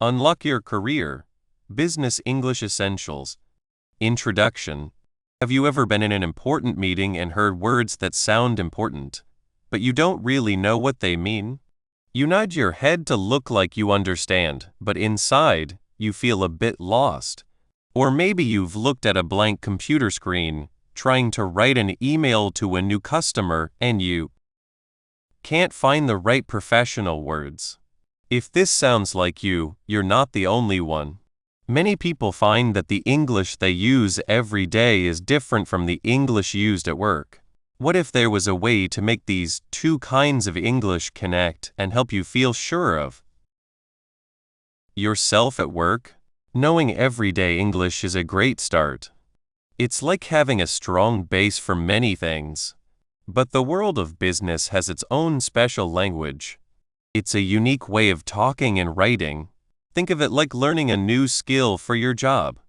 Unlock your career. Business English Essentials. Introduction. Have you ever been in an important meeting and heard words that sound important, but you don't really know what they mean? You nod your head to look like you understand, but inside, you feel a bit lost. Or maybe you've looked at a blank computer screen, trying to write an email to a new customer, and you can't find the right professional words. If this sounds like you, you're not the only one. Many people find that the English they use every day is different from the English used at work. What if there was a way to make these two kinds of English connect and help you feel sure of yourself at work? Knowing everyday English is a great start. It's like having a strong base for many things. But the world of business has its own special language. It's a unique way of talking and writing. Think of it like learning a new skill for your job.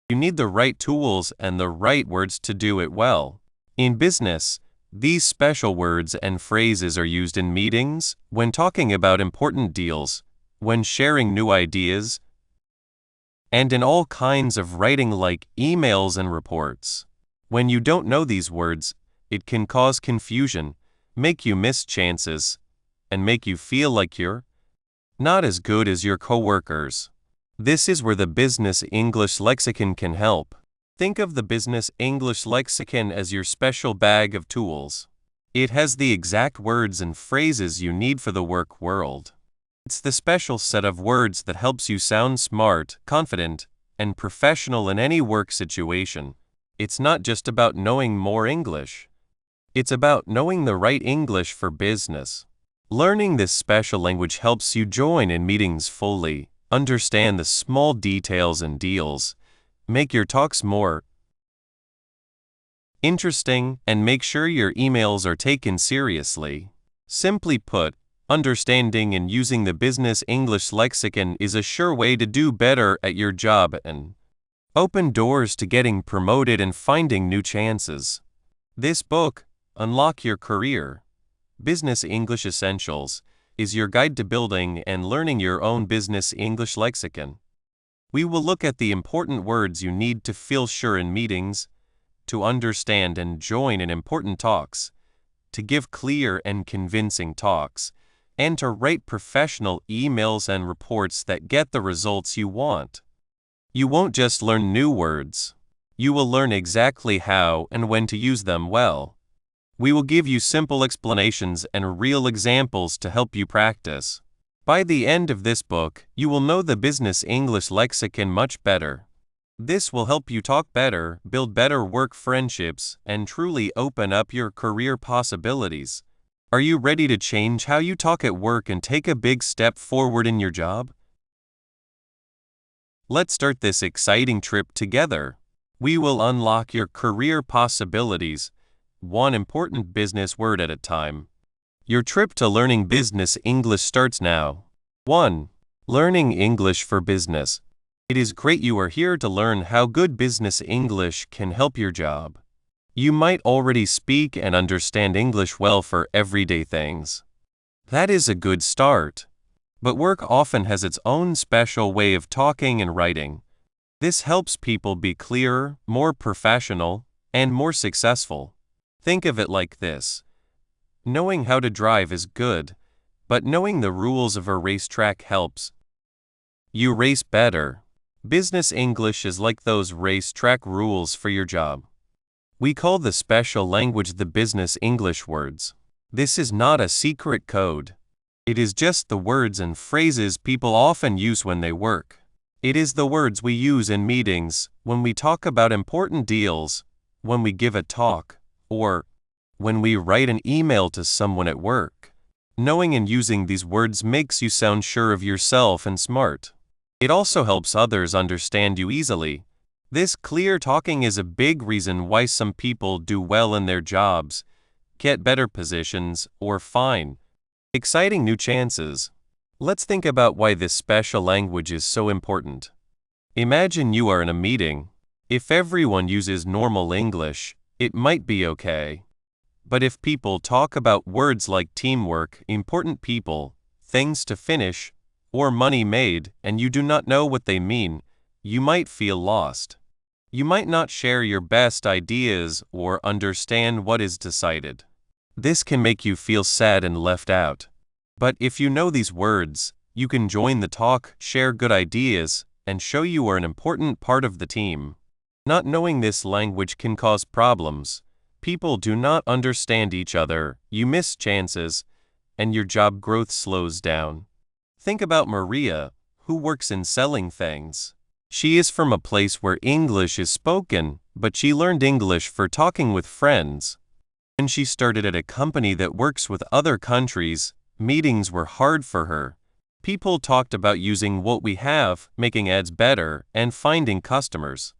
You need the right tools and the right words to do it well. In business, these special words and phrases are used in meetings, when talking about important deals, when sharing new ideas, and in all kinds of writing like emails and reports. When you don't know these words, it can cause confusion, make you miss chances, and make you feel like you're not as good as your coworkers. This is where the Business English Lexicon can help. Think of the Business English Lexicon as your special bag of tools. It has the exact words and phrases you need for the work world. It's the special set of words that helps you sound smart, confident, and professional in any work situation. It's not just about knowing more English. It's about knowing the right English for business. Learning this special language helps you join in meetings fully, understand the small details and deals, make your talks more interesting, and make sure your emails are taken seriously. Simply put, understanding and using the Business English Lexicon is a sure way to do better at your job and open doors to getting promoted and finding new chances. This book, Unlock Your Career, Business English Essentials, is your guide to building and learning your own business English lexicon. We will look at the important words you need to feel sure in meetings, to understand and join in important talks, to give clear and convincing talks, and to write professional emails and reports that get the results you want. You won't just learn new words. You will learn exactly how and when to use them well. We will give you simple explanations and real examples to help you practice. By the end of this book, you will know the Business English Lexicon much better. This will help you talk better, build better work friendships, and truly open up your career possibilities. Are you ready to change how you talk at work and take a big step forward in your job? Let's start this exciting trip together. We will unlock your career possibilities, one important business word at a time. Your trip to learning business English starts now. 1. Learning English for business. It is great you are here to learn how good business English can help your job. You might already speak and understand English well for everyday things. That is a good start. But work often has its own special way of talking and writing. This helps people be clearer, more professional, and more successful. Think of it like this. Knowing how to drive is good, but knowing the rules of a racetrack helps you race better. Business English is like those racetrack rules for your job. We call the special language the Business English words. This is not a secret code. It is just the words and phrases people often use when they work. It is the words we use in meetings, when we talk about important deals, when we give a talk, or when we write an email to someone at work. Knowing and using these words makes you sound sure of yourself and smart. It also helps others understand you easily. This clear talking is a big reason why some people do well in their jobs, get better positions, or find exciting new chances. Let's think about why this special language is so important. Imagine you are in a meeting. If everyone uses normal English, it might be okay. But if people talk about words like teamwork, important people, things to finish, or money made and you do not know what they mean, you might feel lost. You might not share your best ideas or understand what is decided. This can make you feel sad and left out. But if you know these words, you can join the talk, share good ideas, and show you are an important part of the team. Not knowing this language can cause problems. People do not understand each other, you miss chances, and your job growth slows down. Think about Maria, who works in selling things. She is from a place where English is spoken, but she learned English for talking with friends. When she started at a company that works with other countries, meetings were hard for her. People talked about using what we have, making ads better, and finding customers.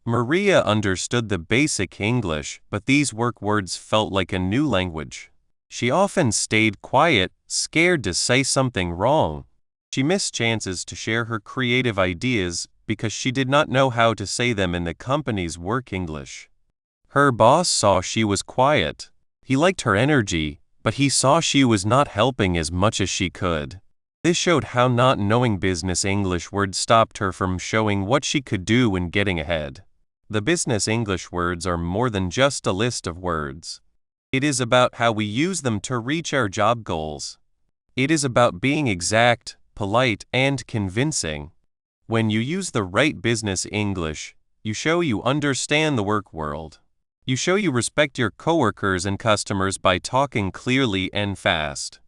Maria understood the basic English, but these work words felt like a new language. She often stayed quiet, scared to say something wrong. She missed chances to share her creative ideas because she did not know how to say them in the company's work English. Her boss saw she was quiet. He liked her energy, but he saw she was not helping as much as she could. This showed how not knowing business English words stopped her from showing what she could do and getting ahead. The business English words are more than just a list of words. It is about how we use them to reach our job goals. It is about being exact, polite, and convincing. When you use the right business English, you show you understand the work world. You show you respect your coworkers and customers by talking clearly and fast.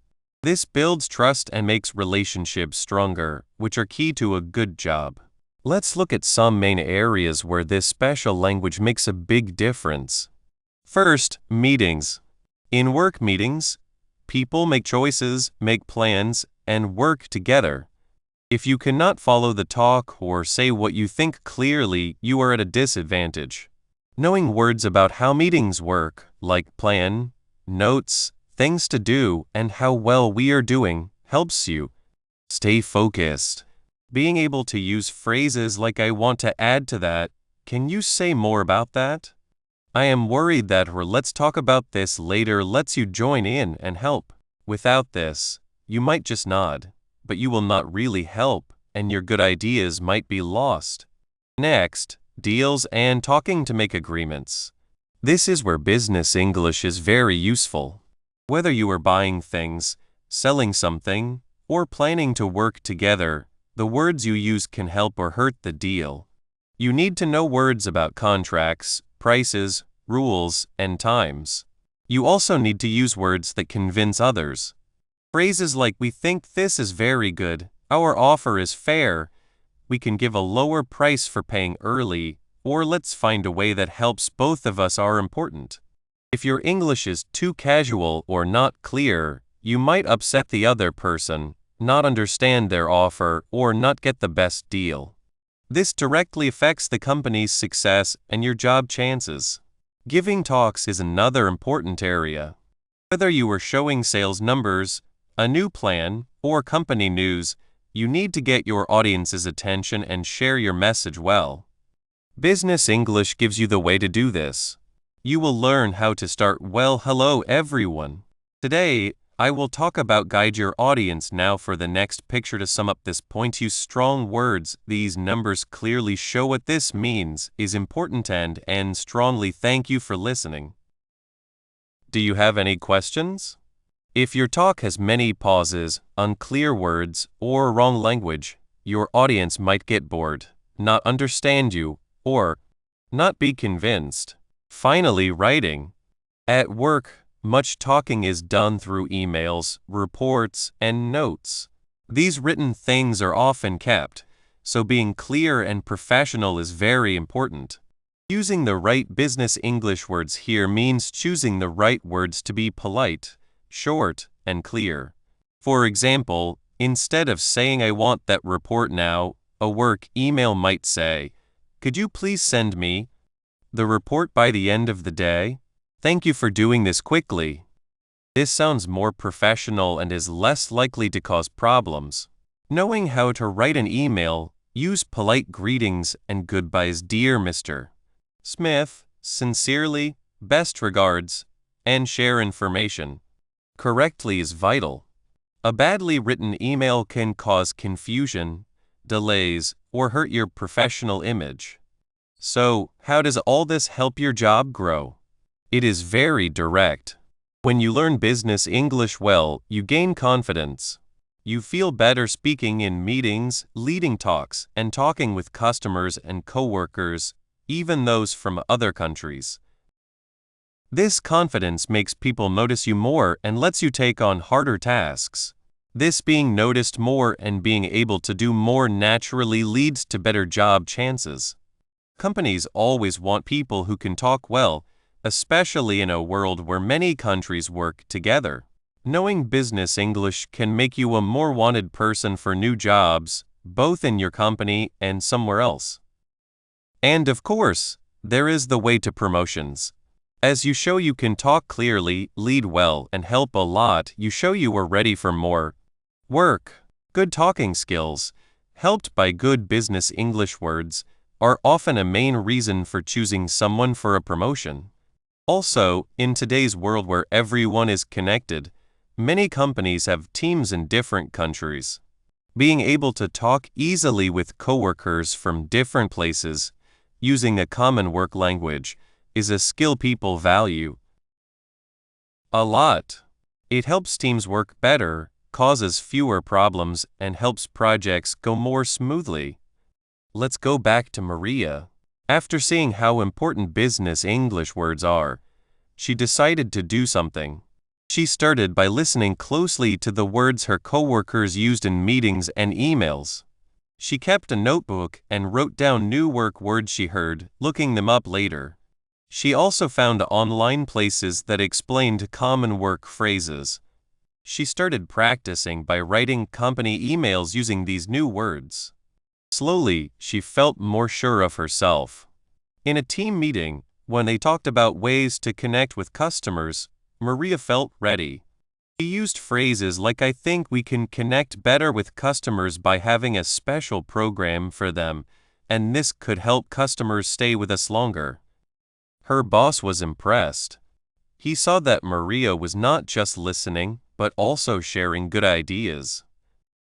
This builds trust and makes relationships stronger, which are key to a good job. Let's look at some main areas where this special language makes a big difference. First, meetings. In work meetings, people make choices, make plans, and work together. If you cannot follow the talk or say what you think clearly, you are at a disadvantage. Knowing words about how meetings work, like plan, notes, things to do, and how well we are doing, helps you stay focused. Being able to use phrases like "I want to add to that," "Can you say more about that?" "I am worried that," or "Let's talk about this later," lets you join in and help. Without this, you might just nod, but you will not really help, and your good ideas might be lost. Next, deals and talking to make agreements. This is where business English is very useful. Whether you are buying things, selling something, or planning to work together, the words you use can help or hurt the deal. You need to know words about contracts, prices, rules, and times. You also need to use words that convince others. Phrases like "We think this is very good," "Our offer is fair," "We can give a lower price for paying early," or "Let's find a way that helps both of us" are important. If your English is too casual or not clear, you might upset the other person, not understand their offer, or not get the best deal. This directly affects the company's success and your job chances. Giving talks is another important area. Whether you are showing sales numbers, a new plan, or company news, you need to get your audience's attention and share your message well. Business English gives you the way to do this. You will learn how to start "Well, hello everyone. Today, I will talk about guide your audience." Now for the next picture to sum up this point, use strong words. These numbers clearly show what this means, is important and end strongly. Thank you for listening. Do you have any questions? If your talk has many pauses, unclear words, or wrong language, your audience might get bored, not understand you, or not be convinced. Finally, writing. At work, much talking is done through emails, reports, and notes. These written things are often kept, so being clear and professional is very important. Using the right business English words here means choosing the right words to be polite, short, and clear. For example, instead of saying "I want that report now," a work email might say, "Could you please send me the report by the end of the day? Thank you for doing this quickly." This sounds more professional and is less likely to cause problems. Knowing how to write an email, use polite greetings and goodbyes. "Dear Mr. Smith, sincerely, best regards," and share information correctly is vital. A badly written email can cause confusion, delays, or hurt your professional image. So, how does all this help your job grow? It is very direct. When you learn business English well, you gain confidence. You feel better speaking in meetings, leading talks, and talking with customers and coworkers, even those from other countries. This confidence makes people notice you more and lets you take on harder tasks. This being noticed more and being able to do more naturally leads to better job chances. Companies always want people who can talk well, especially in a world where many countries work together. Knowing business English can make you a more wanted person for new jobs, both in your company and somewhere else. And of course, there is the way to promotions. As you show you can talk clearly, lead well, and help a lot, you show you are ready for more work. Good talking skills, helped by good business English words, are often a main reason for choosing someone for a promotion. Also, in today's world where everyone is connected, many companies have teams in different countries. Being able to talk easily with coworkers from different places, using a common work language, is a skill people value a lot. It helps teams work better, causes fewer problems, and helps projects go more smoothly. Let's go back to Maria. After seeing how important business English words are, she decided to do something. She started by listening closely to the words her coworkers used in meetings and emails. She kept a notebook and wrote down new work words she heard, looking them up later. She also found online places that explained common work phrases. She started practicing by writing company emails using these new words. Slowly, she felt more sure of herself. In a team meeting, when they talked about ways to connect with customers, Maria felt ready. She used phrases like "I think we can connect better with customers by having a special program for them, and this could help customers stay with us longer." Her boss was impressed. He saw that Maria was not just listening, but also sharing good ideas.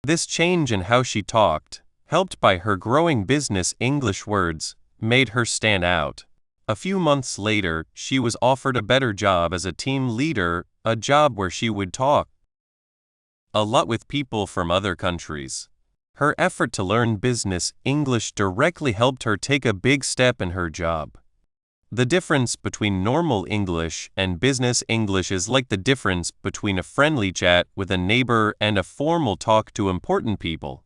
This change in how she talked, helped by her growing business English words, made her stand out. A few months later, she was offered a better job as a team leader, a job where she would talk a lot with people from other countries. Her effort to learn business English directly helped her take a big step in her job. The difference between normal English and business English is like the difference between a friendly chat with a neighbor and a formal talk to important people.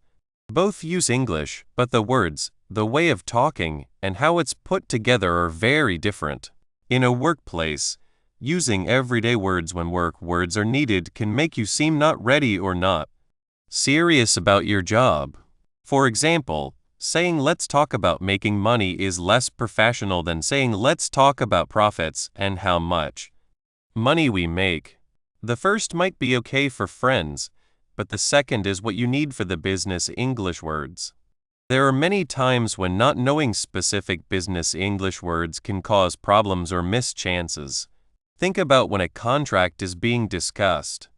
Both use English, but the words, the way of talking, and how it's put together are very different. In a workplace, using everyday words when work words are needed can make you seem not ready or not serious about your job. For example, saying "let's talk about making money" is less professional than saying "let's talk about profits and how much money we make." The first might be okay for friends, but the second is what you need for the business English words. There are many times when not knowing specific business English words can cause problems or miss chances. Think about when a contract is being discussed.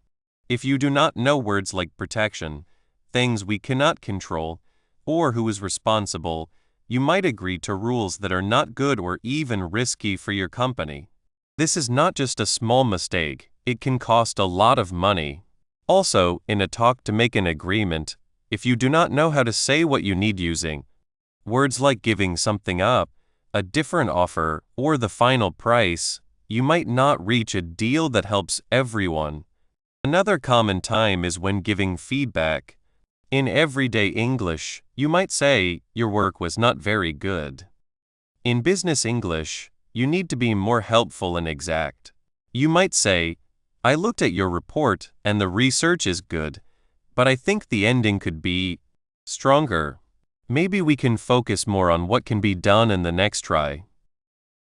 If you do not know words like protection, things we cannot control, or who is responsible, you might agree to rules that are not good or even risky for your company. This is not just a small mistake, it can cost a lot of money. Also, in a talk to make an agreement, if you do not know how to say what you need using words like giving something up, a different offer, or the final price, you might not reach a deal that helps everyone. Another common time is when giving feedback. In everyday English, you might say, "Your work was not very good." In business English, you need to be more helpful and exact. You might say, "I looked at your report and the research is good, but I think the ending could be stronger. Maybe we can focus more on what can be done in the next try."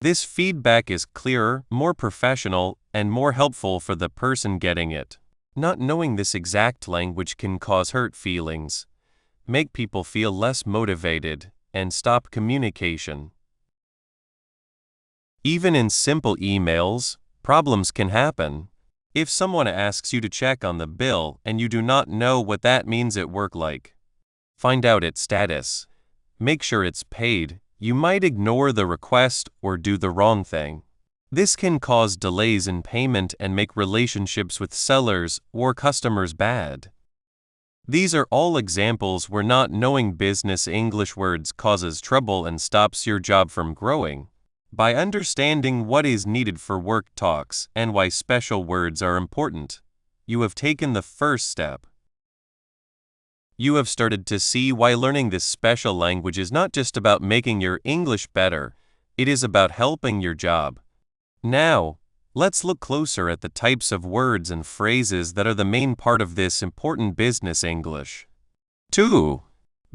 This feedback is clearer, more professional, and more helpful for the person getting it. Not knowing this exact language can cause hurt feelings, make people feel less motivated, and stop communication. Even in simple emails, problems can happen. If someone asks you to check on the bill and you do not know what that means at work, like find out its status, make sure it's paid, you might ignore the request or do the wrong thing. This can cause delays in payment and make relationships with sellers or customers bad. These are all examples where not knowing business English words causes trouble and stops your job from growing. By understanding what is needed for work talks and why special words are important, you have taken the first step. You have started to see why learning this special language is not just about making your English better, it is about helping your job. Now, let's look closer at the types of words and phrases that are the main part of this important business English. 2.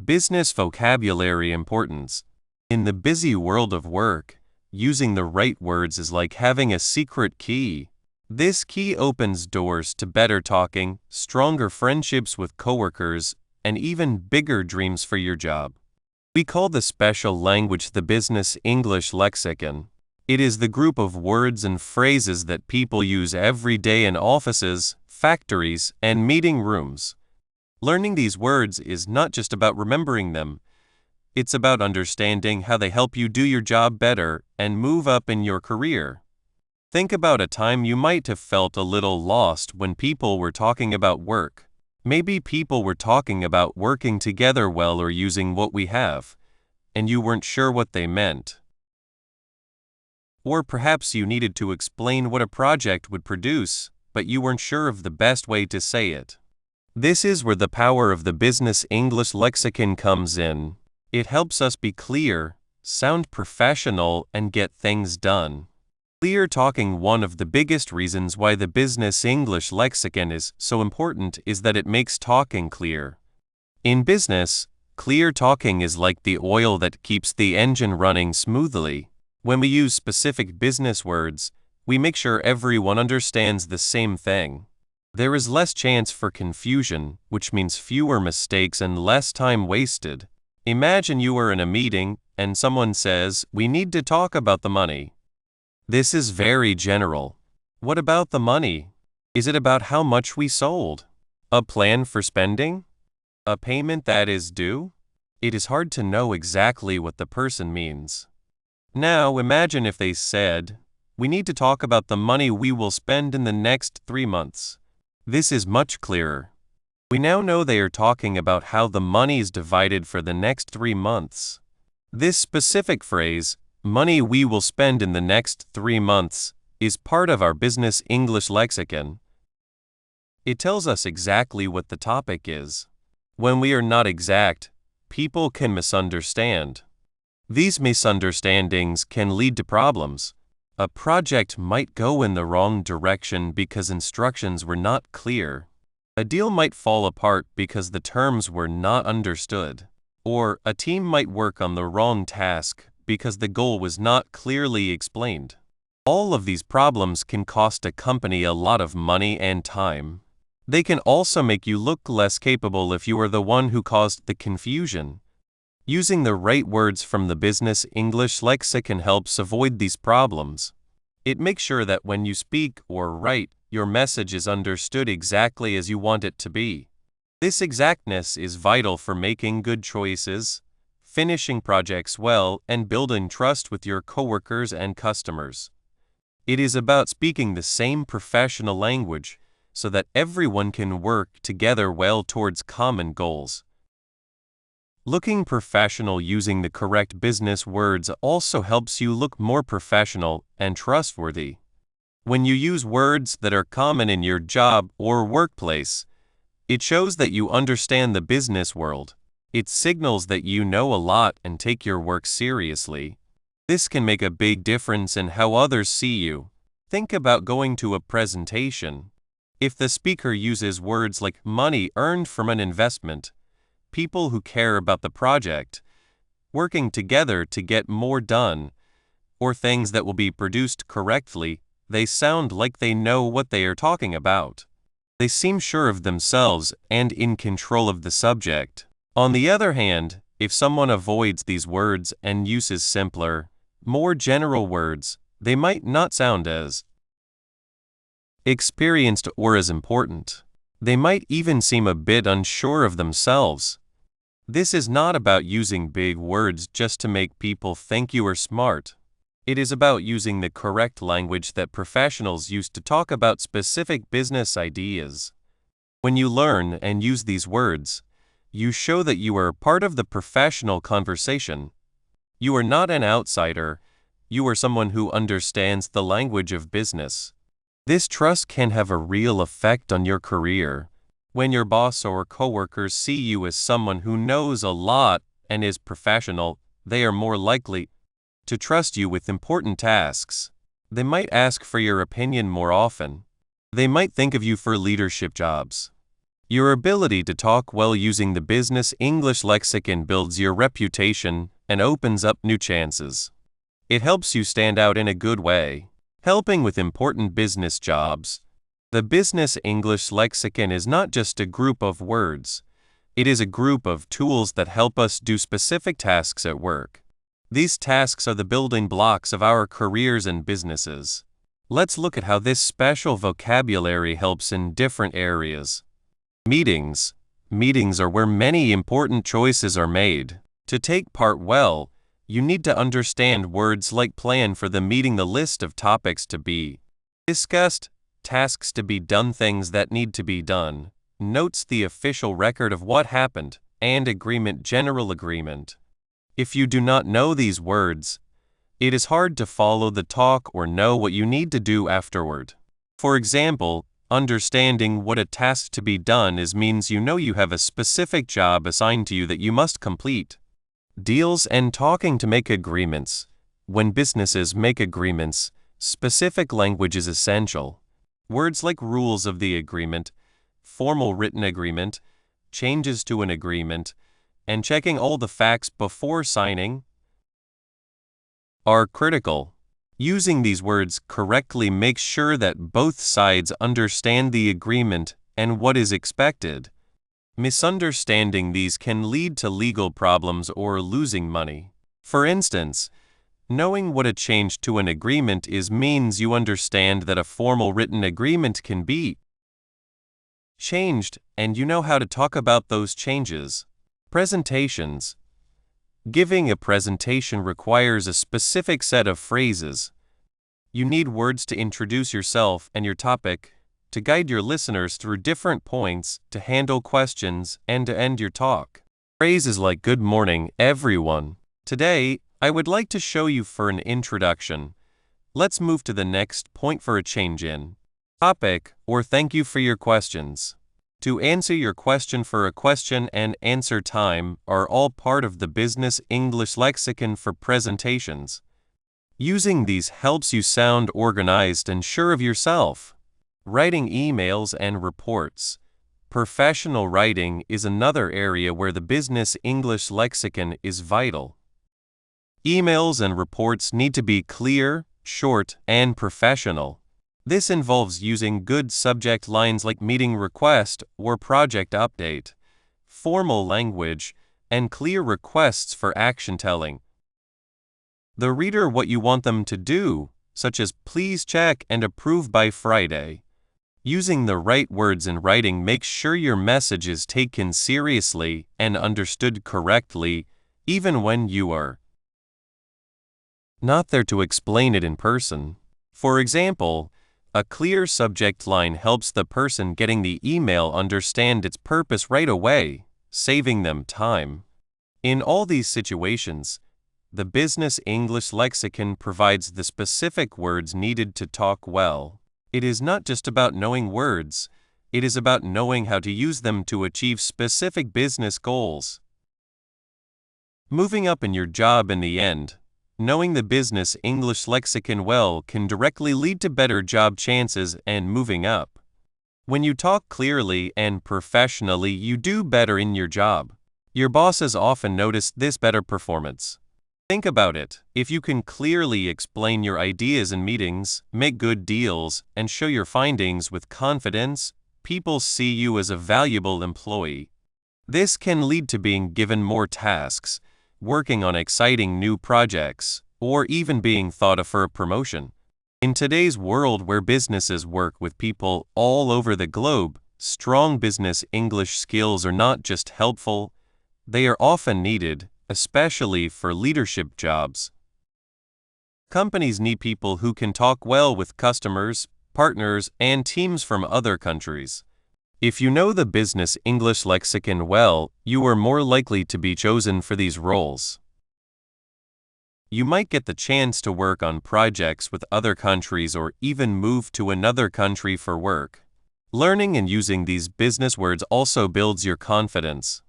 Business vocabulary importance. In the busy world of work, using the right words is like having a secret key. This key opens doors to better talking, stronger friendships with coworkers, and even bigger dreams for your job. We call the special language the business English lexicon. It is the group of words and phrases that people use every day in offices, factories, and meeting rooms. Learning these words is not just about remembering them. It's about understanding how they help you do your job better and move up in your career. Think about a time you might have felt a little lost when people were talking about work. Maybe people were talking about working together well or using what we have, and you weren't sure what they meant. Or perhaps you needed to explain what a project would produce, but you weren't sure of the best way to say it. This is where the power of the business English lexicon comes in. It helps us be clear, sound professional, and get things done. Clear talking. One of the biggest reasons why the business English lexicon is so important is that it makes talking clear. In business, clear talking is like the oil that keeps the engine running smoothly. When we use specific business words, we make sure everyone understands the same thing. There is less chance for confusion, which means fewer mistakes and less time wasted. Imagine you are in a meeting and someone says, "We need to talk about the money." This is very general. What about the money? Is it about how much we sold? A plan for spending? A payment that is due? It is hard to know exactly what the person means. Now imagine if they said, "We need to talk about the money we will spend in the next 3 months." This is much clearer. We now know they are talking about how the money is divided for the next 3 months. This specific phrase, "money we will spend in the next 3 months," is part of our business English lexicon. It tells us exactly what the topic is. When we are not exact, people can misunderstand. These misunderstandings can lead to problems. A project might go in the wrong direction because instructions were not clear. A deal might fall apart because the terms were not understood. Or a team might work on the wrong task because the goal was not clearly explained. All of these problems can cost a company a lot of money and time. They can also make you look less capable if you are the one who caused the confusion. Using the right words from the business English lexicon helps avoid these problems. It makes sure that when you speak or write, your message is understood exactly as you want it to be. This exactness is vital for making good choices, finishing projects well, and building trust with your coworkers and customers. It is about speaking the same professional language so that everyone can work together well towards common goals. Looking professional using the correct business words also helps you look more professional and trustworthy. When you use words that are common in your job or workplace, it shows that you understand the business world. It signals that you know a lot and take your work seriously. This can make a big difference in how others see you. Think about going to a presentation. If the speaker uses words like money earned from an investment, people who care about the project, working together to get more done, or things that will be produced correctly, they sound like they know what they are talking about. They seem sure of themselves and in control of the subject. On the other hand, if someone avoids these words and uses simpler, more general words, they might not sound as experienced, or as important. They might even seem a bit unsure of themselves. This is not about using big words just to make people think you are smart. It is about using the correct language that professionals use to talk about specific business ideas. When you learn and use these words, you show that you are part of the professional conversation. You are not an outsider. You are someone who understands the language of business. This trust can have a real effect on your career. When your boss or coworkers see you as someone who knows a lot and is professional, they are more likely to trust you with important tasks. They might ask for your opinion more often. They might think of you for leadership jobs. Your ability to talk well using the business English lexicon builds your reputation and opens up new chances. It helps you stand out in a good way, helping with important business jobs. The business English lexicon is not just a group of words. It is a group of tools that help us do specific tasks at work. These tasks are the building blocks of our careers and businesses. Let's look at how this special vocabulary helps in different areas. Meetings. Meetings are where many important choices are made. To take part well, you need to understand words like plan for the meeting, the list of topics to be discussed, tasks to be done, things that need to be done, notes, the official record of what happened, and agreement, general agreement. If you do not know these words, it is hard to follow the talk or know what you need to do afterward. For example, understanding what a task to be done is means you know you have a specific job assigned to you that you must complete. Deals and talking to make agreements. When businesses make agreements, specific language is essential. Words like rules of the agreement, formal written agreement, changes to an agreement, and checking all the facts before signing are critical. Using these words correctly makes sure that both sides understand the agreement and what is expected. Misunderstanding these can lead to legal problems or losing money. For instance, knowing what a change to an agreement is means you understand that a formal written agreement can be changed, and you know how to talk about those changes. Presentations. Giving a presentation requires a specific set of phrases. You need words to introduce yourself and your topic, to guide your listeners through different points, to handle questions, and to end your talk. Phrases like "Good morning, everyone. Today, I would like to show you for an introduction. Let's move to the next point for a change in topic," or "Thank you for your questions. To answer your question," for a question and answer time are all part of the business English lexicon for presentations. Using these helps you sound organized and sure of yourself. Writing emails and reports. Professional writing is another area where the business English lexicon is vital. Emails and reports need to be clear, short, and professional. This involves using good subject lines like meeting request or project update, formal language, and clear requests for action telling the reader what you want them to do, such as "Please check and approve by Friday." Using the right words in writing makes sure your message is taken seriously and understood correctly, even when you are not there to explain it in person. For example, a clear subject line helps the person getting the email understand its purpose right away, saving them time. In all these situations, the business English lexicon provides the specific words needed to talk well. It is not just about knowing words, it is about knowing how to use them to achieve specific business goals. Moving up in your job in the end. Knowing the business English lexicon well can directly lead to better job chances and moving up. When you talk clearly and professionally, you do better in your job. Your bosses often notice this better performance. Think about it. If you can clearly explain your ideas in meetings, make good deals, and show your findings with confidence, people see you as a valuable employee. This can lead to being given more tasks, working on exciting new projects, or even being thought of for a promotion. In today's world where businesses work with people all over the globe, strong business English skills are not just helpful, they are often needed, especially for leadership jobs. Companies need people who can talk well with customers, partners, and teams from other countries. If you know the business English lexicon well, you are more likely to be chosen for these roles. You might get the chance to work on projects with other countries or even move to another country for work. Learning and using these business words also builds your confidence.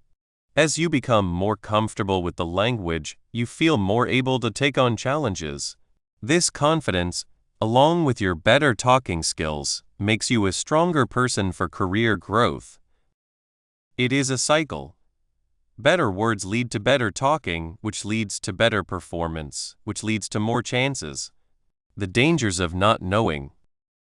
As you become more comfortable with the language, you feel more able to take on challenges. This confidence, along with your better talking skills, makes you a stronger person for career growth. It is a cycle. Better words lead to better talking, which leads to better performance, which leads to more chances. The dangers of not knowing.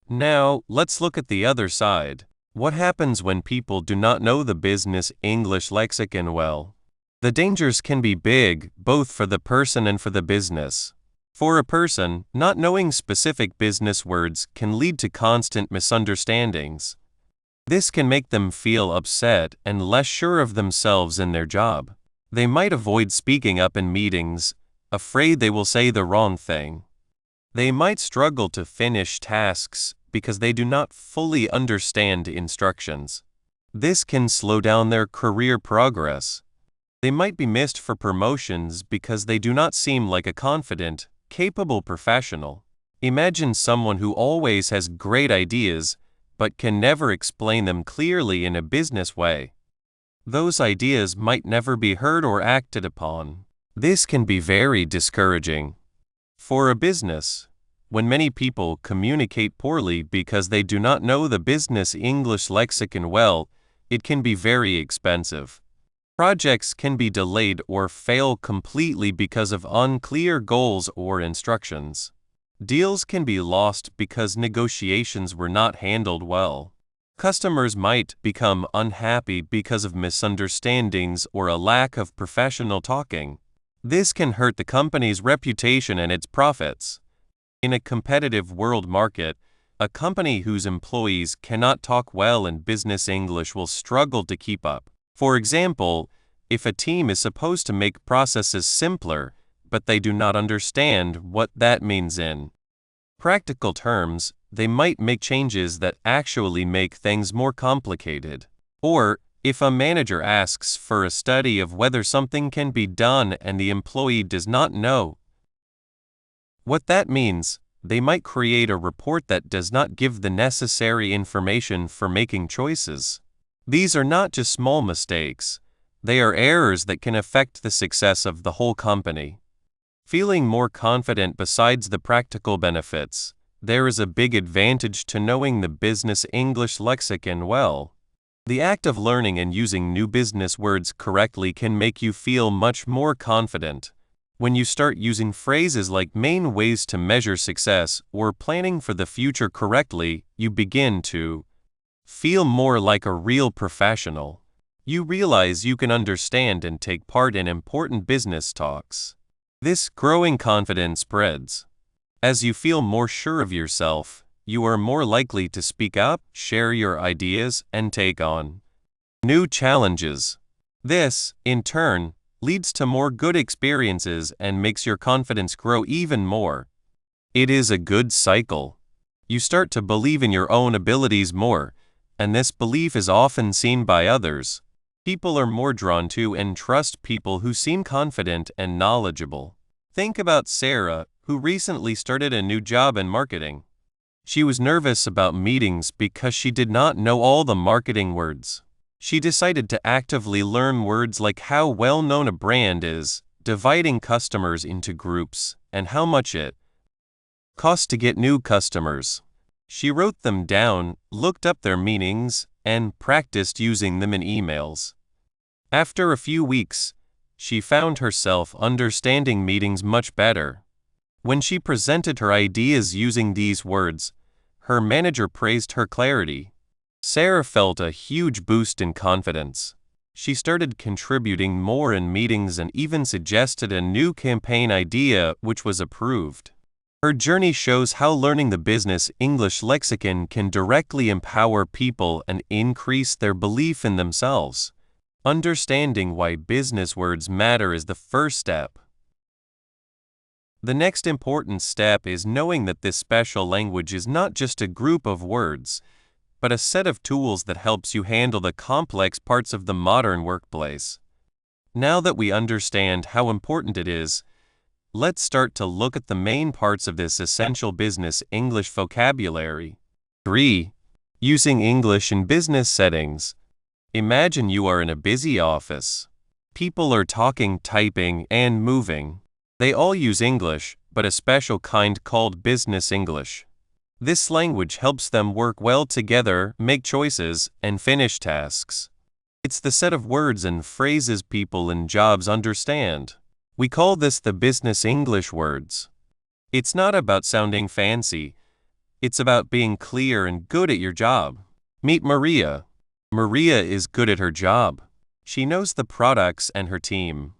Now, let's look at the other side. What happens when people do not know the business English lexicon well? The dangers can be big, both for the person and for the business. For a person, not knowing specific business words can lead to constant misunderstandings. This can make them feel upset and less sure of themselves in their job. They might avoid speaking up in meetings, afraid they will say the wrong thing. They might struggle to finish tasks because they do not fully understand instructions. This can slow down their career progress. They might be missed for promotions because they do not seem like a confident, capable professional. Imagine someone who always has great ideas but can never explain them clearly in a business way. Those ideas might never be heard or acted upon. This can be very discouraging. For a business, when many people communicate poorly because they do not know the business English lexicon well, it can be very expensive. Projects can be delayed or fail completely because of unclear goals or instructions. Deals can be lost because negotiations were not handled well. Customers might become unhappy because of misunderstandings or a lack of professional talking. This can hurt the company's reputation and its profits. In a competitive world market, a company whose employees cannot talk well in business English will struggle to keep up. For example, if a team is supposed to make processes simpler, but they do not understand what that means in practical terms, they might make changes that actually make things more complicated. Or, if a manager asks for a study of whether something can be done and the employee does not know what that means, they might create a report that does not give the necessary information for making choices. These are not just small mistakes. They are errors that can affect the success of the whole company. Feeling more confident besides the practical benefits, there is a big advantage to knowing the business English lexicon well. The act of learning and using new business words correctly can make you feel much more confident. When you start using phrases like main ways to measure success or planning for the future correctly, you begin to feel more like a real professional. You realize you can understand and take part in important business talks. This growing confidence spreads. As you feel more sure of yourself, you are more likely to speak up, share your ideas, and take on new challenges. This, in turn, leads to more good experiences and makes your confidence grow even more. It is a good cycle. You start to believe in your own abilities more, and this belief is often seen by others. People are more drawn to and trust people who seem confident and knowledgeable. Think about Sarah, who recently started a new job in marketing. She was nervous about meetings because she did not know all the marketing words. She decided to actively learn words like how well known a brand is, dividing customers into groups, and how much it costs to get new customers. She wrote them down, looked up their meanings, and practiced using them in emails. After a few weeks, she found herself understanding meetings much better. When she presented her ideas using these words, her manager praised her clarity. Sarah felt a huge boost in confidence. She started contributing more in meetings and even suggested a new campaign idea which was approved. Her journey shows how learning the business English lexicon can directly empower people and increase their belief in themselves. Understanding why business words matter is the first step. The next important step is knowing that this special language is not just a group of words, but a set of tools that helps you handle the complex parts of the modern workplace. Now that we understand how important it is, let's start to look at the main parts of this essential business English vocabulary. 3. Using English in business settings. Imagine you are in a busy office. People are talking, typing, and moving. They all use English, but a special kind called business English. This language helps them work well together, make choices, and finish tasks. It's the set of words and phrases people in jobs understand. We call this the business English words. It's not about sounding fancy. It's about being clear and good at your job. Meet Maria. Maria is good at her job. She knows the products and her team.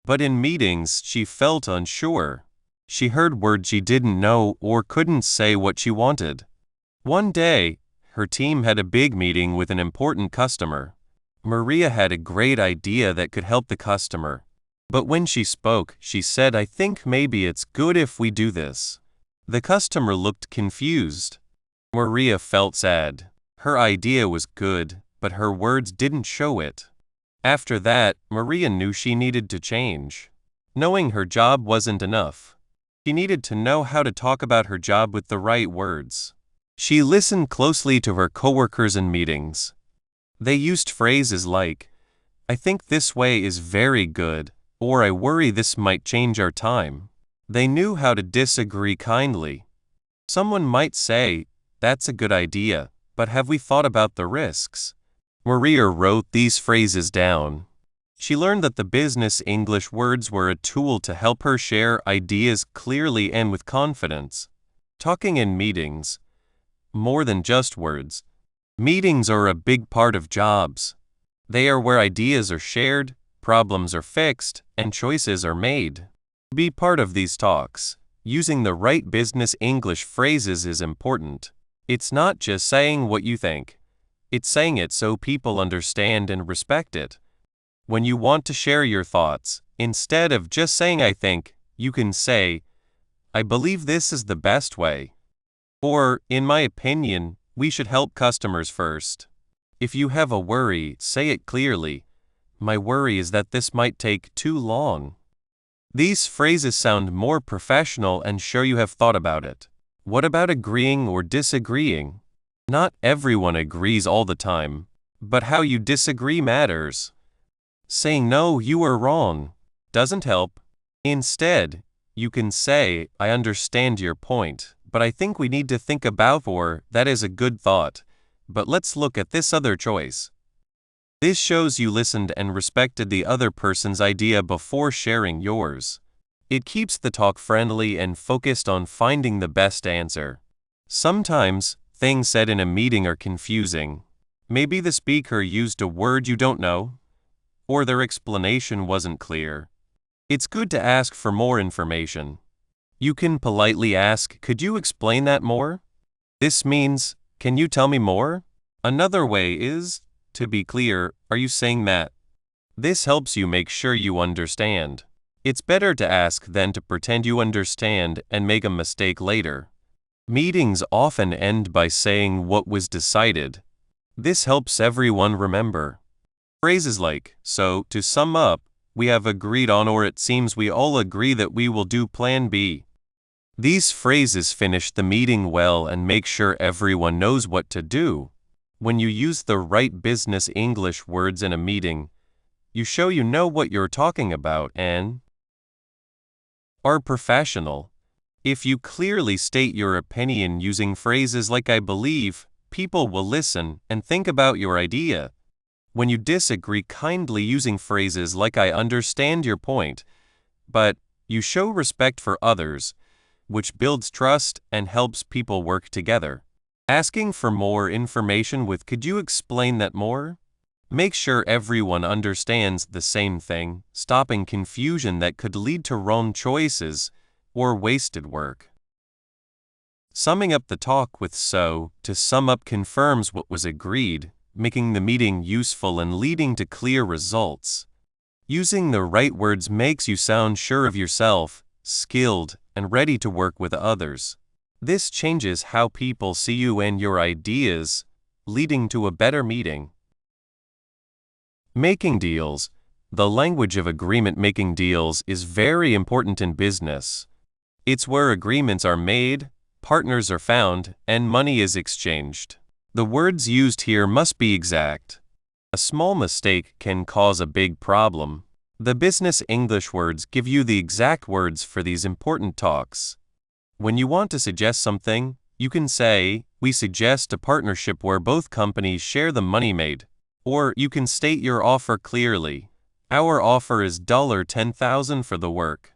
But in meetings, she felt unsure. She heard words she didn't know or couldn't say what she wanted. One day, her team had a big meeting with an important customer. Maria had a great idea that could help the customer. But when she spoke, she said, "I think maybe it's good if we do this." The customer looked confused. Maria felt sad. Her idea was good, but her words didn't show it. After that, Maria knew she needed to change. Knowing her job wasn't enough. She needed to know how to talk about her job with the right words. She listened closely to her coworkers in meetings. They used phrases like, "I think this way is very good," or "I worry this might change our time." They knew how to disagree kindly. Someone might say, "That's a good idea, but have we thought about the risks?" Maria wrote these phrases down. She learned that the business English words were a tool to help her share ideas clearly and with confidence. Talking in meetings. More than just words. Meetings are a big part of jobs. They are where ideas are shared, problems are fixed, and choices are made. Be part of these talks. Using the right business English phrases is important. It's not just saying what you think. It's saying it so people understand and respect it. When you want to share your thoughts, instead of just saying "I think," you can say, "I believe this is the best way." Or, "In my opinion, we should help customers first." If you have a worry, say it clearly. "My worry is that this might take too long." These phrases sound more professional and show you have thought about it. What about agreeing or disagreeing? Not everyone agrees all the time, but how you disagree matters. Saying "No, you are wrong" doesn't help. Instead, you can say, "I understand your point, but I think we need to think about," or "That is a good thought, but let's look at this other choice." This shows you listened and respected the other person's idea before sharing yours. It keeps the talk friendly and focused on finding the best answer. Sometimes, things said in a meeting are confusing. Maybe the speaker used a word you don't know, or their explanation wasn't clear. It's good to ask for more information. You can politely ask, "Could you explain that more?" This means, "Can you tell me more?" Another way is, to be clear, "Are you saying that?" This helps you make sure you understand. It's better to ask than to pretend you understand and make a mistake later. Meetings often end by saying what was decided. This helps everyone remember. Phrases like, "So, to sum up, we have agreed on," or "It seems we all agree that we will do Plan B." These phrases finish the meeting well and make sure everyone knows what to do. When you use the right business English words in a meeting, you show you know what you're talking about and are professional. If you clearly state your opinion using phrases like "I believe," people will listen and think about your idea. When you disagree kindly using phrases like "I understand your point," but you show respect for others, which builds trust and helps people work together. Asking for more information with "Could you explain that more?" Make sure everyone understands the same thing, stopping confusion that could lead to wrong choices or wasted work. Summing up the talk with so to sum up confirms what was agreed, making the meeting useful and leading to clear results. Using the right words makes you sound sure of yourself, skilled, and ready to work with others. This changes how people see you and your ideas, leading to a better meeting. Making deals. The language of agreement. Making deals is very important in business. It's where agreements are made, partners are found, and money is exchanged. The words used here must be exact. A small mistake can cause a big problem. The business English words give you the exact words for these important talks. When you want to suggest something, you can say, "We suggest a partnership where both companies share the money made." Or you can state your offer clearly. "Our offer is $10,000 for the work."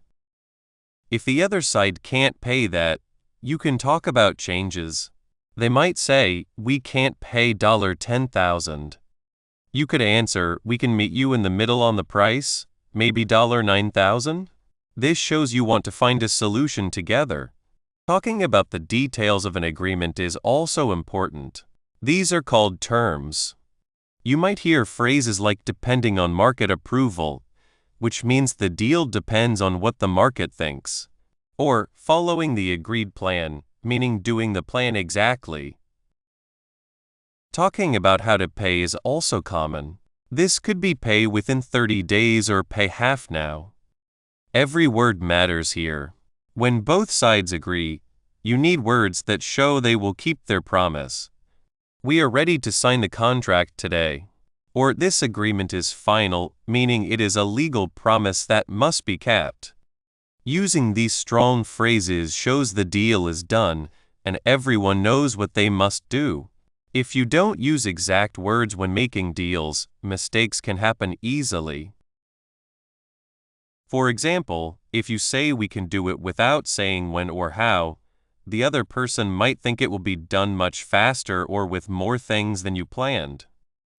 If the other side can't pay that, you can talk about changes. They might say, "We can't pay $10,000. You could answer, "We can meet you in the middle on the price, maybe $9,000. This shows you want to find a solution together. Talking about the details of an agreement is also important. These are called terms. You might hear phrases like "depending on market approval," which means the deal depends on what the market thinks, or "following the agreed plan," meaning doing the plan exactly. Talking about how to pay is also common. This could be pay within 30 days or pay half now. Every word matters here. When both sides agree, you need words that show they will keep their promise. "We are ready to sign the contract today." Or "This agreement is final," meaning it is a legal promise that must be kept. Using these strong phrases shows the deal is done and everyone knows what they must do. If you don't use exact words when making deals, mistakes can happen easily. For example, if you say "we can do it" without saying when or how, the other person might think it will be done much faster or with more things than you planned.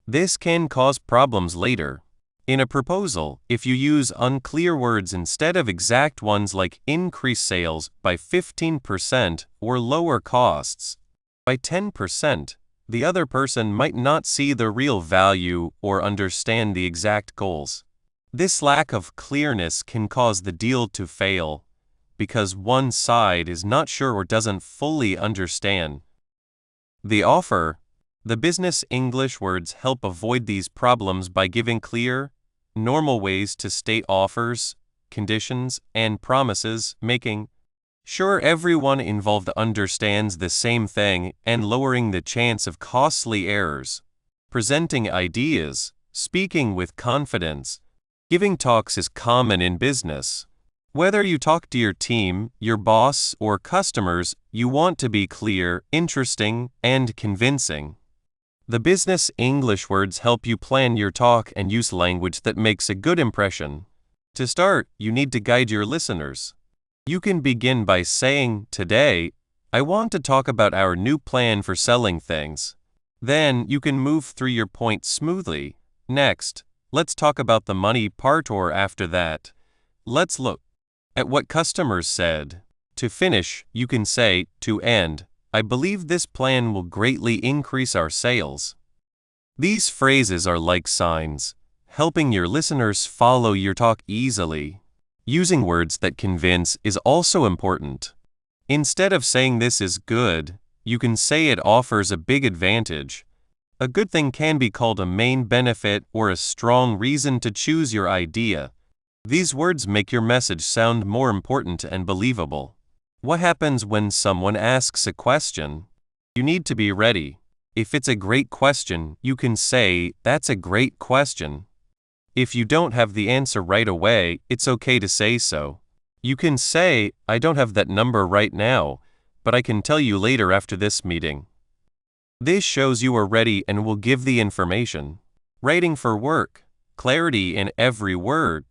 This can cause problems later. In a proposal, if you use unclear words instead of exact ones like "increase sales by 15% or lower costs by 10%, the other person might not see the real value or understand the exact goals. This lack of clearness can cause the deal to fail because one side is not sure or doesn't fully understand the offer. The business English words help avoid these problems by giving clear, normal ways to state offers, conditions, and promises, making sure everyone involved understands the same thing and lowering the chance of costly errors. Presenting ideas, speaking with confidence. Giving talks is common in business. Whether you talk to your team, your boss, or customers, you want to be clear, interesting, and convincing. The business English words help you plan your talk and use language that makes a good impression. To start, you need to guide your listeners. You can begin by saying, "Today, I want to talk about our new plan for selling things." Then you can move through your points smoothly. "Next, let's talk about the money part," or "after that, let's look at what customers said." To finish, you can say, "To end, I believe this plan will greatly increase our sales." These phrases are like signs, helping your listeners follow your talk easily. Using words that convince is also important. Instead of saying "this is good," you can say "it offers a big advantage." A good thing can be called a main benefit or a strong reason to choose your idea. These words make your message sound more important and believable. What happens when someone asks a question? You need to be ready. If it's a great question, you can say, "That's a great question." If you don't have the answer right away, it's okay to say so. You can say, "I don't have that number right now, but I can tell you later after this meeting." This shows you are ready and will give the information. Writing for work. Clarity in every word.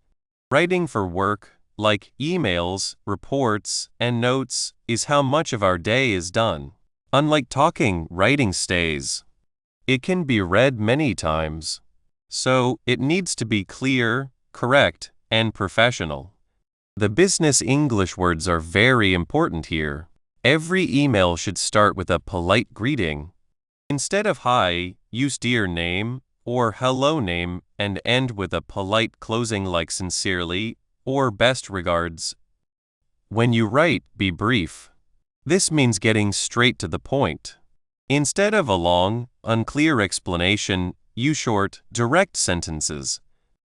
Writing for work, like emails, reports, and notes, is how much of our day is done. Unlike talking, writing stays. It can be read many times. So, it needs to be clear, correct, and professional. The business English words are very important here. Every email should start with a polite greeting. Instead of hi, use dear name or hello name and end with a polite closing like sincerely or best regards. When you write, be brief. This means getting straight to the point. Instead of a long, unclear explanation, use short, direct sentences.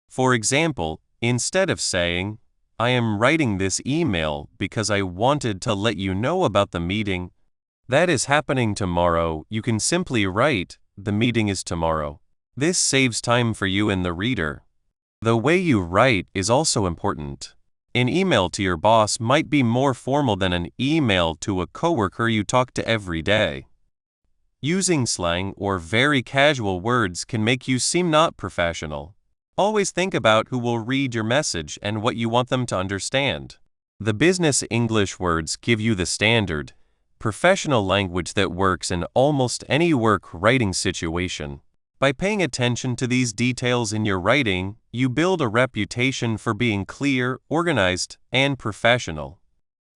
For example, instead of saying, I am writing this email because I wanted to let you know about the meeting that is happening tomorrow, you can simply write, the meeting is tomorrow. This saves time for you and the reader. The way you write is also important. An email to your boss might be more formal than an email to a coworker you talk to every day. Using slang or very casual words can make you seem not professional. Always think about who will read your message and what you want them to understand. The business English words give you the standard, professional language that works in almost any work writing situation. By paying attention to these details in your writing, you build a reputation for being clear, organized, and professional.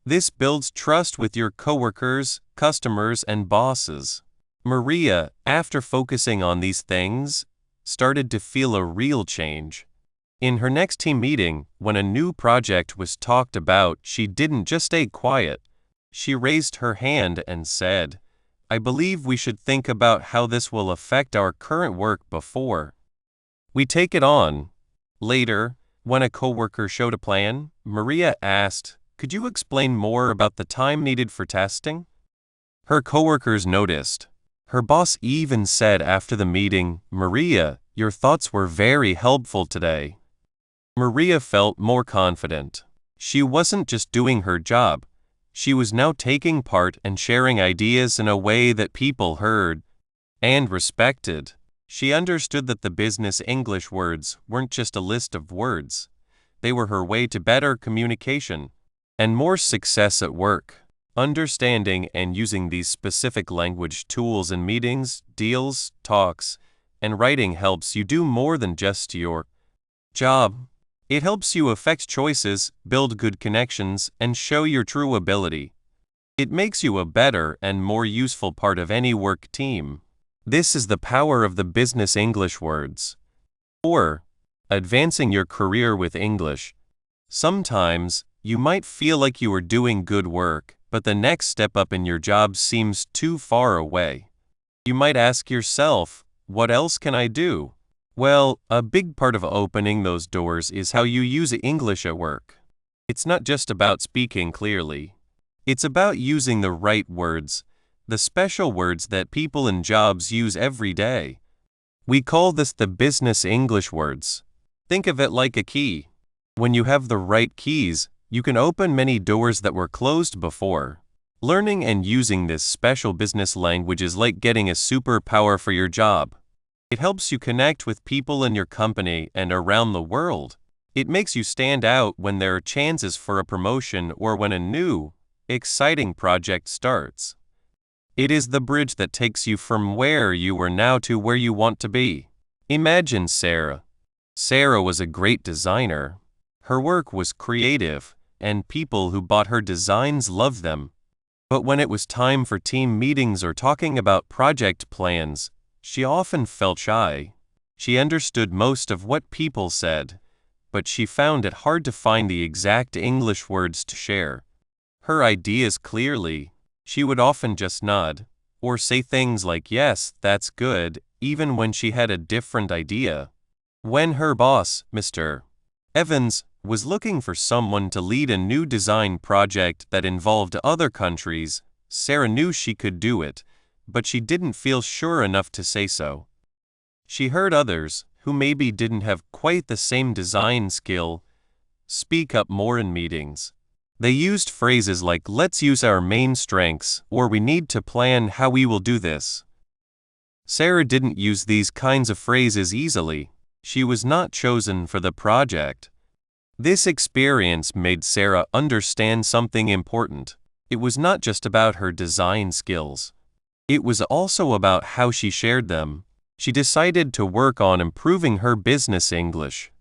This builds trust with your coworkers, customers, and bosses. Maria, after focusing on these things, started to feel a real change. In her next team meeting, when a new project was talked about, she didn't just stay quiet. She raised her hand and said, I believe we should think about how this will affect our current work before we take it on. Later, when a coworker showed a plan, Maria asked, could you explain more about the time needed for testing? Her coworkers noticed. Her boss even said after the meeting, Maria, your thoughts were very helpful today. Maria felt more confident. She wasn't just doing her job. She was now taking part and sharing ideas in a way that people heard and respected. She understood that the business English words weren't just a list of words. They were her way to better communication and more success at work. Understanding and using these specific language tools in meetings, deals, talks, and writing helps you do more than just your job. It helps you affect choices, build good connections, and show your true ability. It makes you a better and more useful part of any work team. This is the power of the business English words. 4. Advancing your career with English. Sometimes, you might feel like you are doing good work, but the next step up in your job seems too far away. You might ask yourself, what else can I do? Well, a big part of opening those doors is how you use English at work. It's not just about speaking clearly. It's about using the right words, the special words that people in jobs use every day. We call this the business English words. Think of it like a key. When you have the right keys, you can open many doors that were closed before. Learning and using this special business language is like getting a superpower for your job. It helps you connect with people in your company and around the world. It makes you stand out when there are chances for a promotion or when a new, exciting project starts. It is the bridge that takes you from where you are now to where you want to be. Imagine Sarah. Sarah was a great designer. Her work was creative, and people who bought her designs loved them. But when it was time for team meetings or talking about project plans, she often felt shy. She understood most of what people said, but she found it hard to find the exact English words to share her ideas clearly. She would often just nod, or say things like, yes, that's good, even when she had a different idea. When her boss, Mr. Evans, was looking for someone to lead a new design project that involved other countries, Sarah knew she could do it, but she didn't feel sure enough to say so. She heard others, who maybe didn't have quite the same design skill, speak up more in meetings. They used phrases like, let's use our main strengths, or we need to plan how we will do this. Sarah didn't use these kinds of phrases easily. She was not chosen for the project. This experience made Sarah understand something important. It was not just about her design skills. It was also about how she shared them. She decided to work on improving her business English.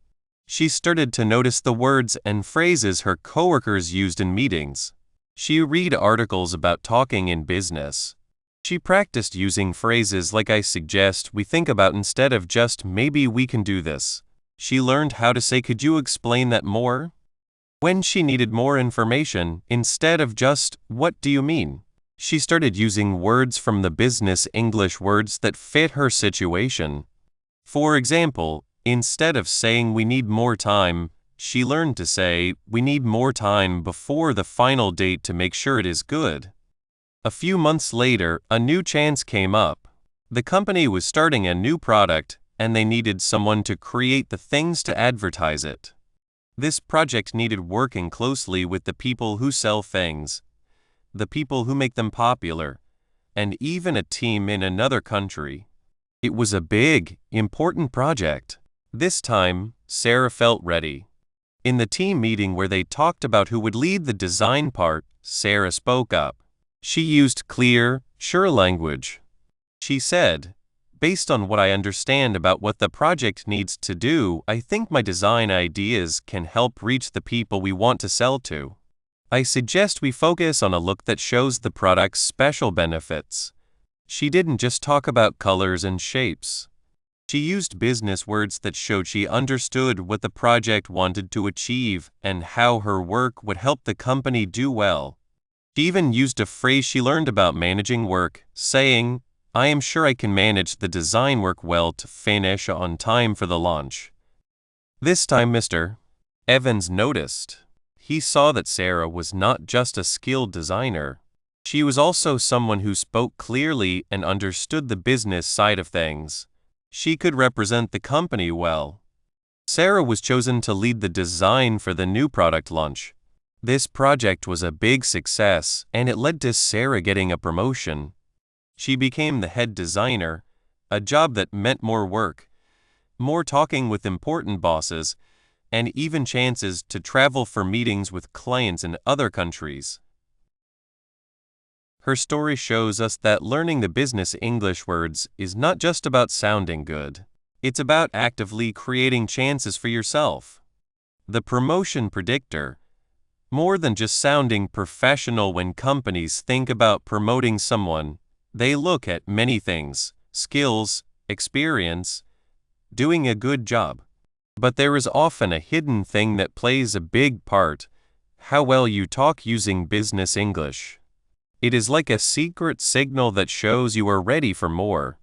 She started to notice the words and phrases her coworkers used in meetings. She read articles about talking in business. She practiced using phrases like I suggest we think about instead of just maybe we can do this. She learned how to say could you explain that more? When she needed more information, instead of just what do you mean? She started using words from the business English words that fit her situation. For example, instead of saying we need more time, she learned to say we need more time before the final date to make sure it is good. A few months later, a new chance came up. The company was starting a new product, and they needed someone to create the things to advertise it. This project needed working closely with the people who sell things, the people who make them popular, and even a team in another country. It was a big, important project. This time, Sarah felt ready. In the team meeting where they talked about who would lead the design part, Sarah spoke up. She used clear, sure language. She said, based on what I understand about what the project needs to do, I think my design ideas can help reach the people we want to sell to. I suggest we focus on a look that shows the product's special benefits. She didn't just talk about colors and shapes. She used business words that showed she understood what the project wanted to achieve and how her work would help the company do well. She even used a phrase she learned about managing work, saying, I am sure I can manage the design work well to finish on time for the launch. This time Mr. Evans noticed. He saw that Sarah was not just a skilled designer. She was also someone who spoke clearly and understood the business side of things. She could represent the company well. Sarah was chosen to lead the design for the new product launch. This project was a big success, and it led to Sarah getting a promotion. She became the head designer, a job that meant more work, more talking with important bosses, and even chances to travel for meetings with clients in other countries. Her story shows us that learning the business English words is not just about sounding good. It's about actively creating chances for yourself. The promotion predictor. More than just sounding professional when companies think about promoting someone, they look at many things: skills, experience, doing a good job. But there is often a hidden thing that plays a big part: how well you talk using business English. It is like a secret signal that shows you are ready for more.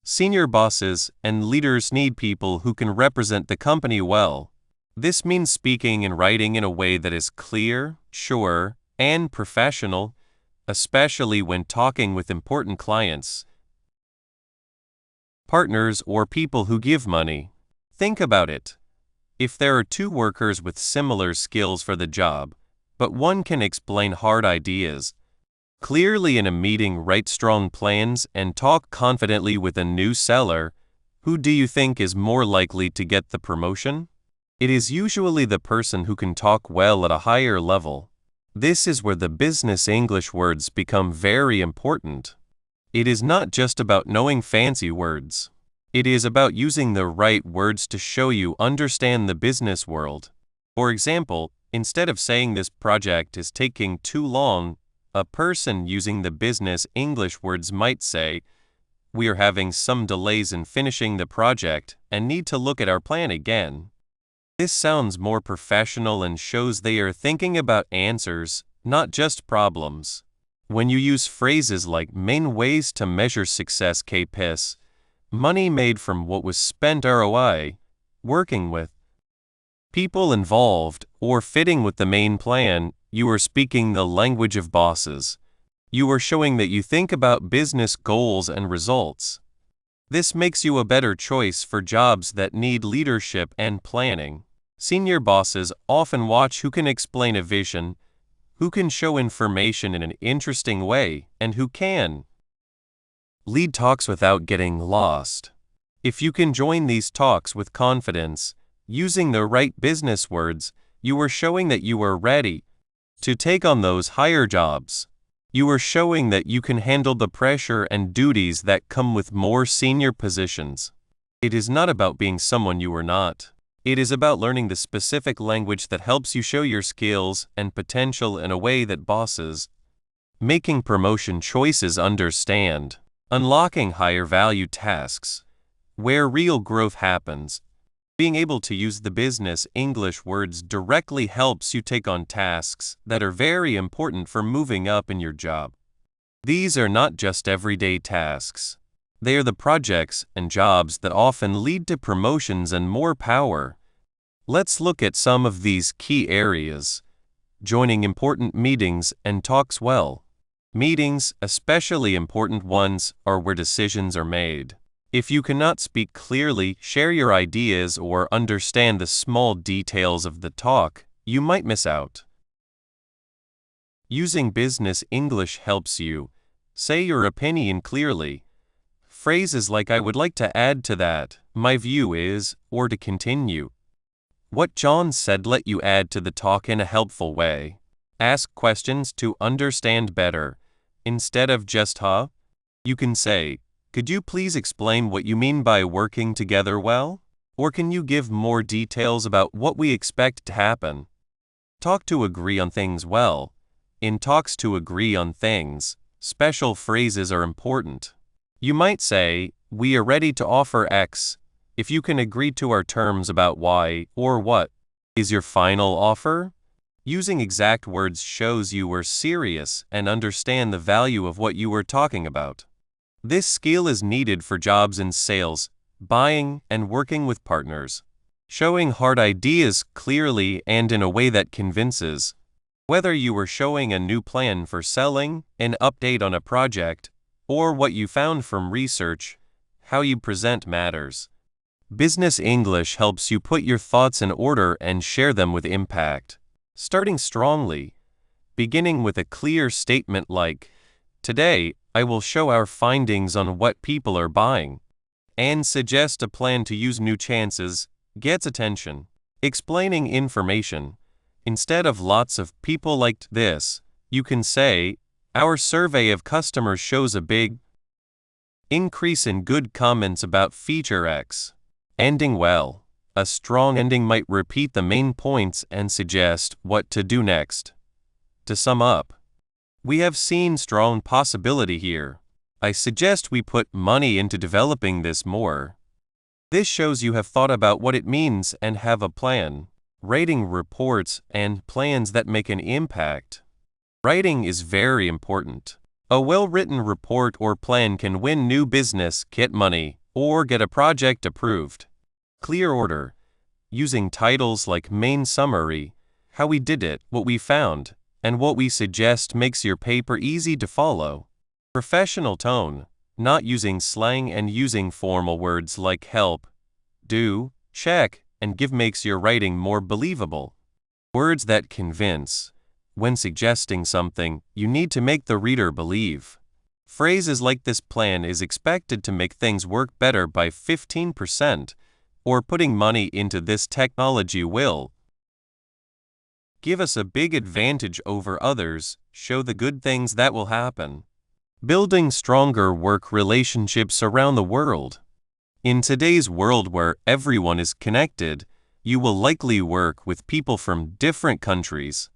Senior bosses and leaders need people who can represent the company well. This means speaking and writing in a way that is clear, sure, and professional, especially when talking with important clients, partners, or people who give money. Think about it. If there are two workers with similar skills for the job, but one can explain hard ideas clearly in a meeting, write strong plans, and talk confidently with a new seller, who do you think is more likely to get the promotion? It is usually the person who can talk well at a higher level. This is where the business English words become very important. It is not just about knowing fancy words. It is about using the right words to show you understand the business world. For example, instead of saying this project is taking too long, a person using the business English words might say, we are having some delays in finishing the project and need to look at our plan again. This sounds more professional and shows they are thinking about answers, not just problems. When you use phrases like main ways to measure success KPIs, money made from what was spent ROI, working with people involved, or fitting with the main plan, you are speaking the language of bosses. You are showing that you think about business goals and results. This makes you a better choice for jobs that need leadership and planning. Senior bosses often watch who can explain a vision, who can show information in an interesting way, and who can lead talks without getting lost. If you can join these talks with confidence, using the right business words, you are showing that you are ready to take on those higher jobs. You are showing that you can handle the pressure and duties that come with more senior positions. It is not about being someone you are not. It is about learning the specific language that helps you show your skills and potential in a way that bosses, making promotion choices understand, unlocking higher value tasks, where real growth happens. Being able to use the business English words directly helps you take on tasks that are very important for moving up in your job. These are not just everyday tasks. They are the projects and jobs that often lead to promotions and more power. Let's look at some of these key areas. Joining important meetings and talks well. Meetings, especially important ones, are where decisions are made. If you cannot speak clearly, share your ideas, or understand the small details of the talk, you might miss out. Using business English helps you say your opinion clearly. Phrases like "I would like to add to that," "my view is," or "to continue." What John said let you add to the talk in a helpful way. Ask questions to understand better. Instead of just "huh?" you can say, "Could you please explain what you mean by working together well? Or can you give more details about what we expect to happen?" Talk to agree on things well. In talks to agree on things, special phrases are important. You might say, "We are ready to offer X if you can agree to our terms about Y," or "What is your final offer?" Using exact words shows you are serious and understand the value of what you are talking about. This skill is needed for jobs in sales, buying, and working with partners. Showing hard ideas clearly and in a way that convinces. Whether you are showing a new plan for selling, an update on a project, or what you found from research, how you present matters. Business English helps you put your thoughts in order and share them with impact. Starting strongly. Beginning with a clear statement like, "Today, I will show our findings on what people are buying," and suggest a plan to use new chances, gets attention. Explaining information. Instead of "lots of people liked this," you can say, "Our survey of customers shows a big increase in good comments about feature X." Ending well. A strong ending might repeat the main points and suggest what to do next. To sum up, we have seen strong possibility here. I suggest we put money into developing this more. This shows you have thought about what it means and have a plan. Writing reports and plans that make an impact. Writing is very important. A well-written report or plan can win new business, get money, or get a project approved. Clear order. Using titles like "main summary," "how we did it," "what we found," and "what we suggest" makes your paper easy to follow. Professional tone. Not using slang and using formal words like "help," "do," "check," and "give" makes your writing more believable. Words that convince. When suggesting something, you need to make the reader believe. Phrases like "this plan is expected to make things work better by 15%, or "putting money into this technology will give us a big advantage over others," show the good things that will happen. Building stronger work relationships around the world. In today's world where everyone is connected, you will likely work with people from different countries.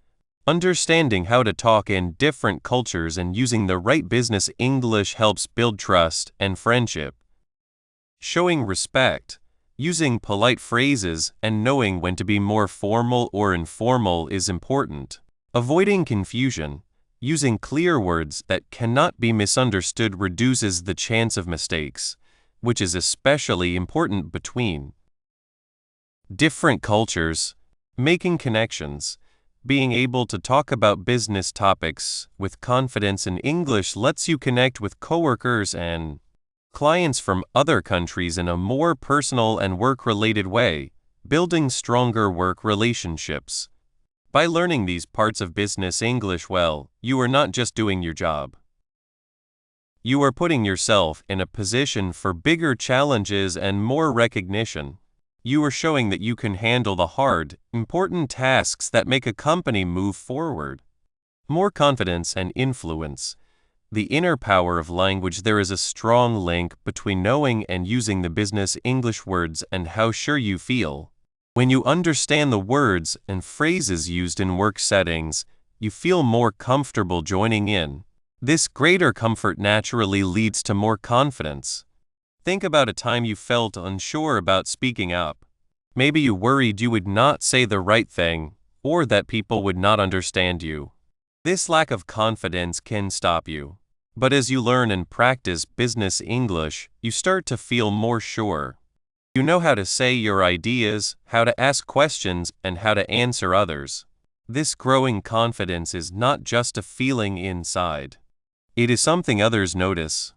Understanding how to talk in different cultures and using the right business English helps build trust and friendship. Showing respect. Using polite phrases and knowing when to be more formal or informal is important. Avoiding confusion. Using clear words that cannot be misunderstood reduces the chance of mistakes, which is especially important between different cultures. Making connections. Being able to talk about business topics with confidence in English lets you connect with coworkers and clients from other countries in a more personal and work-related way, building stronger work relationships. By learning these parts of business English well, you are not just doing your job. You are putting yourself in a position for bigger challenges and more recognition. You are showing that you can handle the hard, important tasks that make a company move forward. More confidence and influence. The inner power of language. There is a strong link between knowing and using the business English words and how sure you feel. When you understand the words and phrases used in work settings, you feel more comfortable joining in. This greater comfort naturally leads to more confidence. Think about a time you felt unsure about speaking up. Maybe you worried you would not say the right thing, or that people would not understand you. This lack of confidence can stop you. But as you learn and practice business English, you start to feel more sure. You know how to say your ideas, how to ask questions, and how to answer others. This growing confidence is not just a feeling inside. It is something others notice.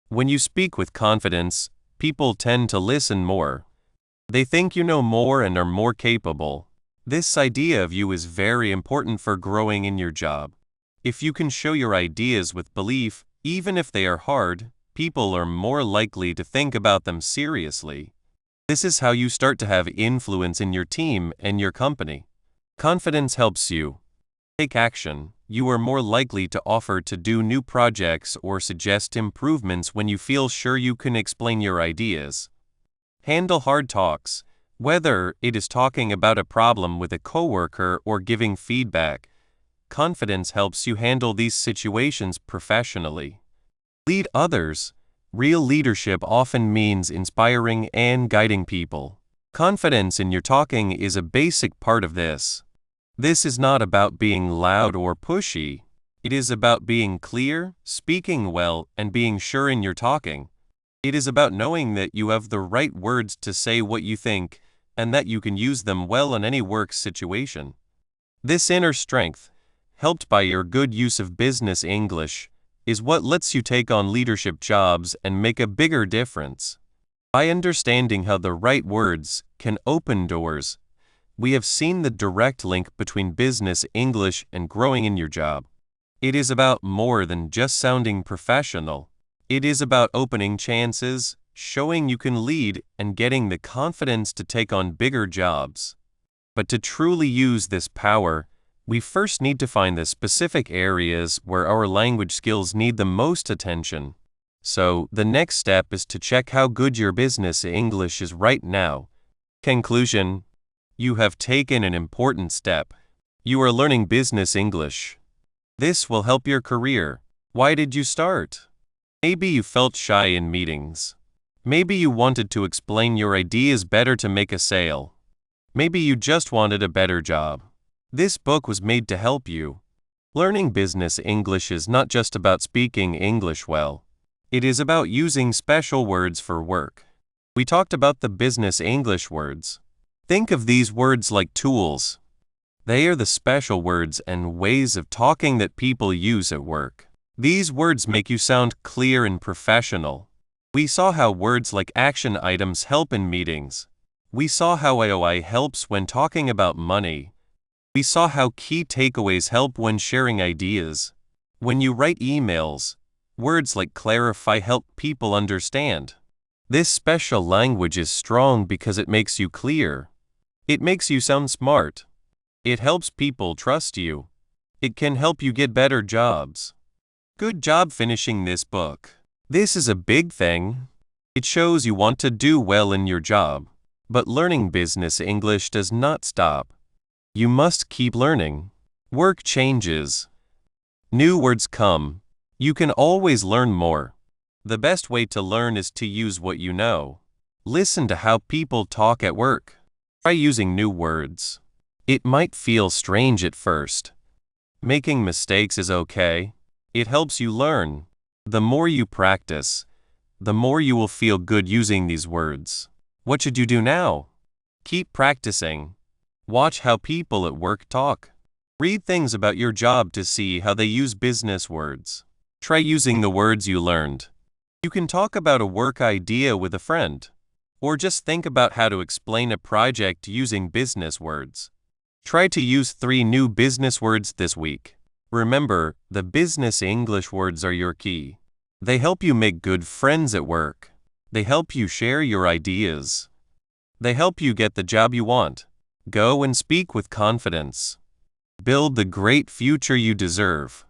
When you speak with confidence, people tend to listen more. They think you know more and are more capable. This idea of you is very important for growing in your job. If you can show your ideas with belief, even if they are hard, people are more likely to think about them seriously. This is how you start to have influence in your team and your company. Confidence helps you take action. You are more likely to offer to do new projects or suggest improvements when you feel sure you can explain your ideas. Handle hard talks. Whether it is talking about a problem with a coworker or giving feedback, confidence helps you handle these situations professionally. Lead others. Real leadership often means inspiring and guiding people. Confidence in your talking is a basic part of this. This is not about being loud or pushy. It is about being clear, speaking well, and being sure in your talking. It is about knowing that you have the right words to say what you think, and that you can use them well in any work situation. This inner strength, helped by your good use of business English, is what lets you take on leadership jobs and make a bigger difference. By understanding how the right words can open doors, we have seen the direct link between business English and growing in your job. It is about more than just sounding professional. It is about opening chances, showing you can lead, and getting the confidence to take on bigger jobs. But to truly use this power, we first need to find the specific areas where our language skills need the most attention. So, the next step is to check how good your business English is right now. Conclusion: you have taken an important step. You are learning business English. This will help your career. Why did you start? Maybe you felt shy in meetings. Maybe you wanted to explain your ideas better to make a sale. Maybe you just wanted a better job. This book was made to help you. Learning business English is not just about speaking English well. It is about using special words for work. We talked about the business English words. Think of these words like tools. They are the special words and ways of talking that people use at work. These words make you sound clear and professional. We saw how words like action items help in meetings. We saw how AOI helps when talking about money. We saw how key takeaways help when sharing ideas. When you write emails, words like clarify help people understand. This special language is strong because it makes you clear. It makes you sound smart. It helps people trust you. It can help you get better jobs. Good job finishing this book. This is a big thing. It shows you want to do well in your job. But learning business English does not stop. You must keep learning. Work changes. New words come. You can always learn more. The best way to learn is to use what you know. Listen to how people talk at work. Try using new words. It might feel strange at first. Making mistakes is okay. It helps you learn. The more you practice, the more you will feel good using these words. What should you do now? Keep practicing. Watch how people at work talk. Read things about your job to see how they use business words. Try using the words you learned. You can talk about a work idea with a friend, or just think about how to explain a project using business words. Try to use 3 new business words this week. Remember, the business English words are your key. They help you make good friends at work. They help you share your ideas. They help you get the job you want. Go and speak with confidence. Build the great future you deserve.